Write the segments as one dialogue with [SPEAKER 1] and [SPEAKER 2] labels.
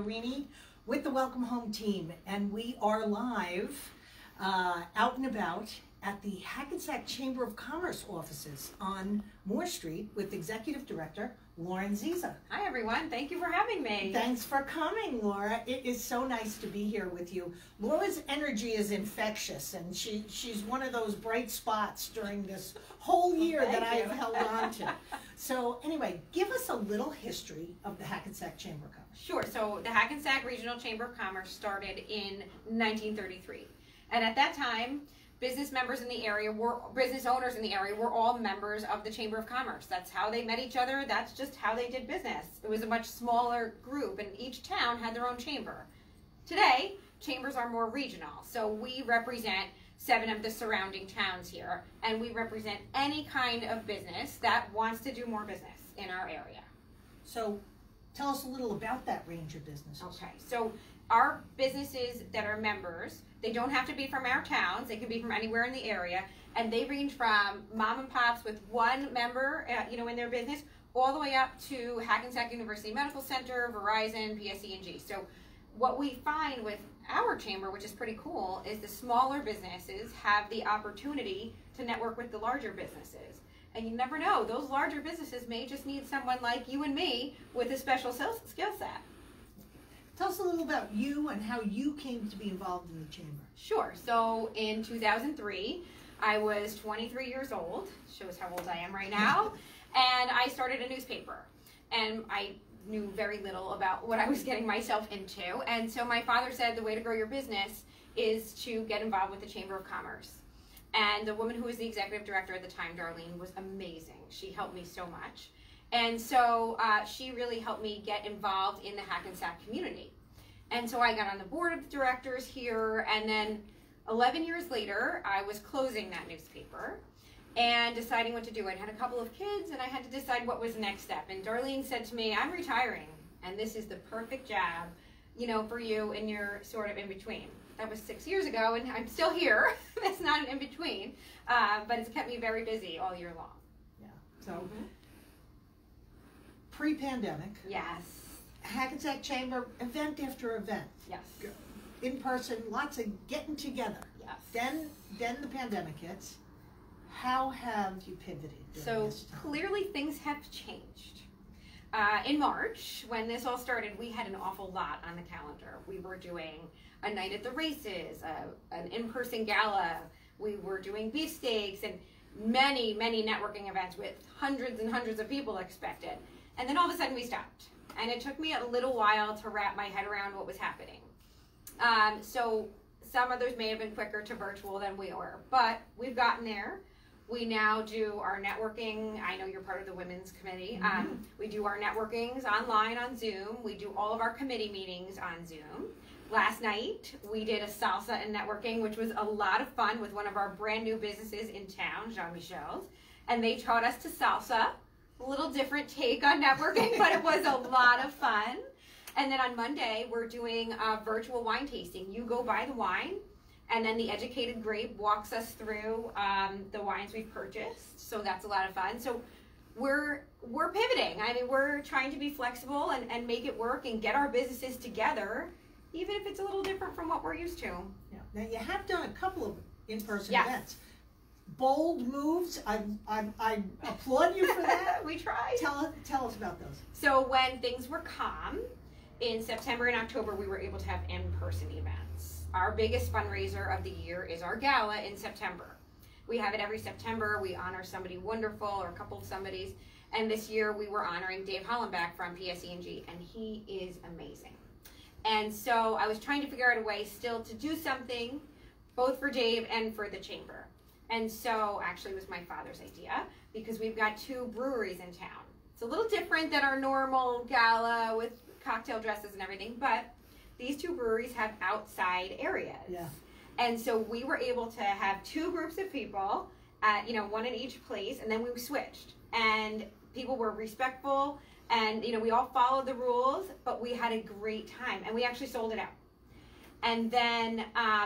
[SPEAKER 1] Rini with the Welcome Home team, and we are live out and about at the Hackensack Chamber of Commerce offices on Moore Street with Executive Director Lauren Zisa.
[SPEAKER 2] Hi everyone, thank you for having me.
[SPEAKER 1] Thanks for coming, Laura. It is so nice to be here with you. Laura's energy is infectious, and she's one of those bright spots during this whole year that I've held on to. So anyway, give us a little history of the Hackensack Chamber of Commerce.
[SPEAKER 2] Sure, so the Hackensack Regional Chamber of Commerce started in 1933. And at that time, business owners in the area were all members of the Chamber of Commerce. That's how they met each other. That's just how they did business. It was a much smaller group, and each town had their own chamber. Today, chambers are more regional, so we represent 7 of the surrounding towns here, and we represent any kind of business that wants to do more business in our area.
[SPEAKER 1] So tell us a little about that range of businesses.
[SPEAKER 2] Okay, so our businesses that are members, they don't have to be from our towns. They can be from anywhere in the area, and they range from mom and pops with one member, in their business, all the way up to Hackensack University Medical Center, Verizon, PSE&G. So what we find with our chamber, which is pretty cool, is the smaller businesses have the opportunity to network with the larger businesses. And you never know, those larger businesses may just need someone like you and me with a special skill set.
[SPEAKER 1] Tell us a little about you and how you came to be involved in the chamber.
[SPEAKER 2] Sure. So in 2003, I was 23 years old. Shows how old I am right now. And I started a newspaper. And I knew very little about what I was getting myself into. And so my father said the way to grow your business is to get involved with the Chamber of Commerce. And the woman who was the executive director at the time, Darlene, was amazing. She helped me so much. And so she really helped me get involved in the Hackensack community. And so I got on the board of directors here, and then 11 years later, I was closing that newspaper and deciding what to do. I had a couple of kids, and I had to decide what was the next step. And Darlene said to me, I'm retiring, and this is the perfect job, for you in your sort of in-between. That was 6 years ago, and I'm still here. It's not an in-between, but it's kept me very busy all year long.
[SPEAKER 1] Yeah. So. Pre-pandemic,
[SPEAKER 2] yes,
[SPEAKER 1] Hackensack Chamber, event after event.
[SPEAKER 2] Yes.
[SPEAKER 1] In person, lots of getting together.
[SPEAKER 2] Yes.
[SPEAKER 1] Then the pandemic hits. How have you pivoted during this time?
[SPEAKER 2] Clearly things have changed. In March, when this all started, we had an awful lot on the calendar. We were doing a night at the races, an in-person gala. We were doing beefsteaks and many, many networking events with hundreds and hundreds of people expected. And then all of a sudden we stopped. And it took me a little while to wrap my head around what was happening. So some others may have been quicker to virtual than we were, but we've gotten there. We now do our networking. I know you're part of the women's committee. We do our networkings online on Zoom. We do all of our committee meetings on Zoom. Last night, we did a salsa and networking, which was a lot of fun with one of our brand new businesses in town, Jean-Michel's. And they taught us to salsa. A little different take on networking, but it was a lot of fun. And then on Monday, we're doing a virtual wine tasting. You go buy the wine, and then the educated grape walks us through the wines we've purchased. So that's a lot of fun. So we're pivoting. I mean, we're trying to be flexible and make it work and get our businesses together, even if it's a little different from what we're used to.
[SPEAKER 1] Yeah. Now, you have done a couple of in-person events. Bold moves. I applaud you for that.
[SPEAKER 2] We tried.
[SPEAKER 1] Tell us about those.
[SPEAKER 2] So when things were calm, in September and October, we were able to have in-person events. Our biggest fundraiser of the year is our gala in September. We have it every September. We honor somebody wonderful or a couple of somebodies. And this year we were honoring Dave Hollenbach from PSE&G, and he is amazing. And so I was trying to figure out a way still to do something both for Dave and for the chamber. And so, actually, it was my father's idea, because we've got 2 breweries in town. It's a little different than our normal gala with cocktail dresses and everything, but these 2 breweries have outside areas. Yeah. And so we were able to have 2 groups of people, one in each place, and then we switched. And people were respectful, and we all followed the rules, but we had a great time, and we actually sold it out. And then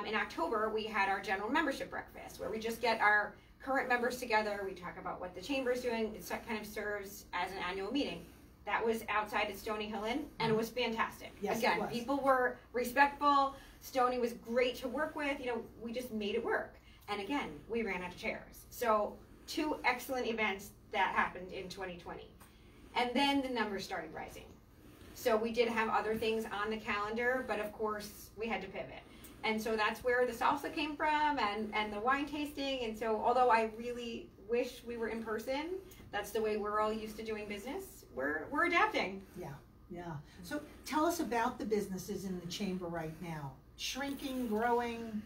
[SPEAKER 2] in October, we had our general membership breakfast, where we just get our current members together. We talk about what the chamber is doing. It kind of serves as an annual meeting. That was outside at Stony Hill Inn, and it was fantastic.
[SPEAKER 1] Yes,
[SPEAKER 2] Again,
[SPEAKER 1] it was.
[SPEAKER 2] people were respectful. Stony was great to work with. You know, we just made it work. And again, we ran out of chairs. So 2 excellent events that happened in 2020. And then the numbers started rising. So we did have other things on the calendar, but of course we had to pivot. And so that's where the salsa came from and the wine tasting. And so although I really wish we were in person, that's the way we're all used to doing business, we're adapting.
[SPEAKER 1] Yeah, yeah. So tell us about the businesses in the chamber right now. Shrinking, growing?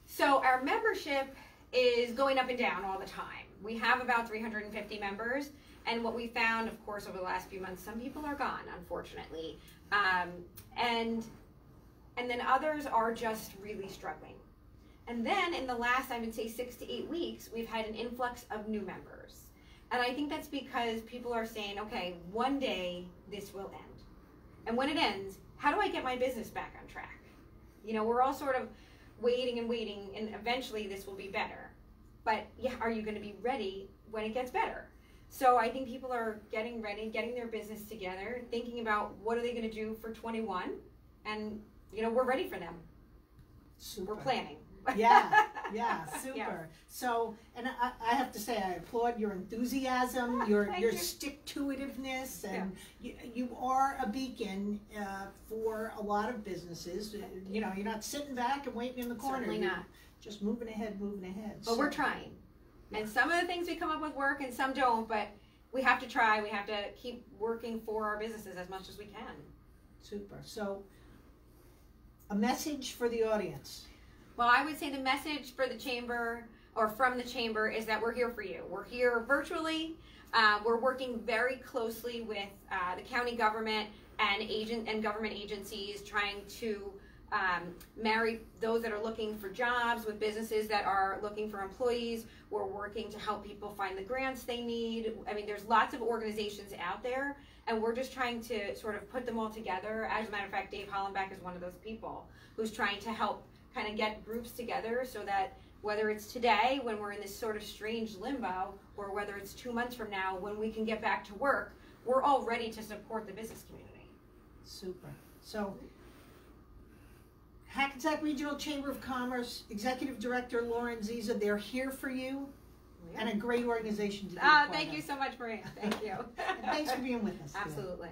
[SPEAKER 2] So our membership is going up and down all the time. We have about 350 members. And what we found, of course, over the last few months, some people are gone, unfortunately. And then others are just really struggling. And then in the last, I would say 6 to 8 weeks, we've had an influx of new members. And I think that's because people are saying, okay, one day this will end. And when it ends, how do I get my business back on track? You know, we're all sort of waiting, and eventually this will be better. But yeah, are you going to be ready when it gets better? So I think people are getting ready, getting their business together, thinking about what are they going to do for 21, and you know, we're ready for them.
[SPEAKER 1] Super.
[SPEAKER 2] We're planning.
[SPEAKER 1] Yeah, super.
[SPEAKER 2] Yeah.
[SPEAKER 1] So, and I have to say, I applaud your enthusiasm, your stick-to-itiveness, and you are a beacon for a lot of businesses. You know, you're not sitting back and waiting in the corner.
[SPEAKER 2] Certainly not.
[SPEAKER 1] Just moving ahead.
[SPEAKER 2] But we're trying. And some of the things we come up with work and some don't, but we have to try. We have to keep working for our businesses as much as we can.
[SPEAKER 1] Super. So, a message for the audience.
[SPEAKER 2] Well, I would say the message for the chamber, or from the chamber, is that we're here for you. We're here virtually. We're working very closely with the county government and government agencies, trying to marry those that are looking for jobs with businesses that are looking for employees. We're working to help people find the grants they need. I mean, there's lots of organizations out there, and we're just trying to sort of put them all together. As a matter of fact, Dave Hollenbeck is one of those people who's trying to help kind of get groups together so that whether it's today when we're in this sort of strange limbo, or whether it's 2 months from now when we can get back to work, we're all ready to support the business community.
[SPEAKER 1] Super. So, Hackensack Regional Chamber of Commerce Executive Director Lauren Zisa, they're here for you, and a great organization to be a part
[SPEAKER 2] Thank
[SPEAKER 1] of.
[SPEAKER 2] you so much, Maria. Thank you.
[SPEAKER 1] And thanks for being with us today.
[SPEAKER 2] Absolutely.